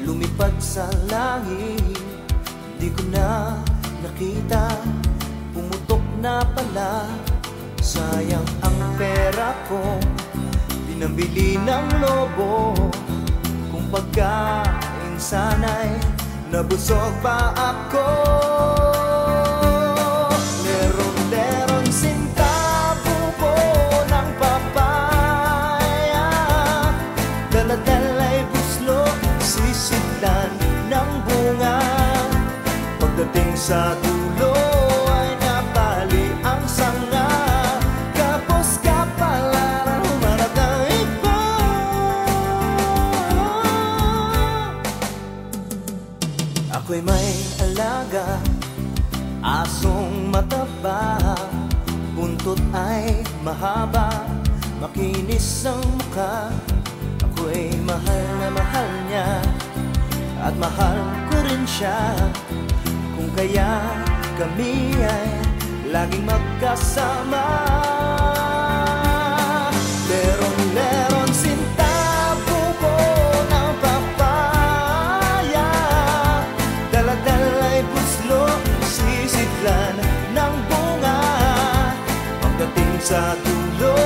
lumipad sa langit. Di ko na nakita, pumutok na pala. Sayang ang pera ko, pinambili ng lobo. Kung pagkain sana'y nabusog pa ako. Leron-leron sintabo ko ng papaya, dala-dala'y buslo, sisidlan ng bunga. Pagdating sa dulo ay napali ang sanga. Kapos ka pala, humarap na iba. Ako'y may alaga, asong mataba, buntot ay mahaba, makinis ang mukha. Ako'y mahal na mahal niya, at mahal ko rin siya. Kung kaya kami ay laging magkasama. Leron-leron sintabo ko ng papaya, dala-dala'y buslo, sisidlan ng bunga. Pagdating sa dulo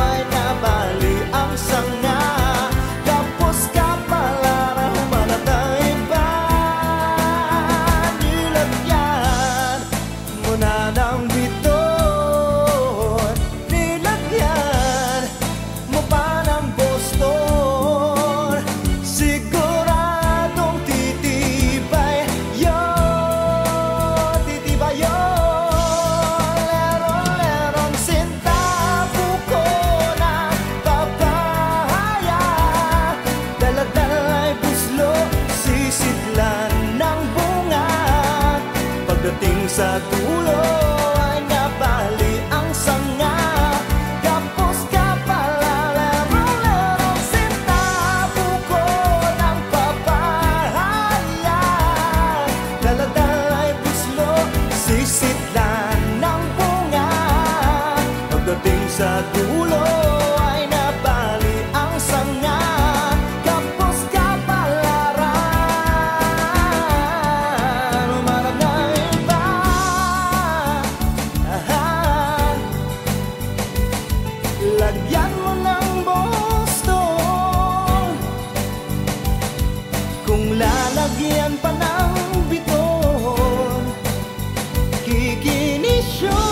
ay nabali ang sanga. Tapos ka pala na humanap na iba. Nilagyan mo na ng biton, nilagyan mo pa ng Boston. Siguradong titibay yun, titibay yun. Leron-leron sintabo ko ng papaya, dala-dala'y buslo, sisidlan ng bunga. Pagdating sa dulo ay nabali ang sanga. Kapos ka pala, leron-leron sintabo ko ng papaya, dala-dala'y buslo, sisidlan ng bunga. Pagdating sa dulo ay nabali ang sanga. Kapos ka pala, humarap na iba. Lagyan mo ng Boston, kung lalagyan pa ng biton, kikinis yun.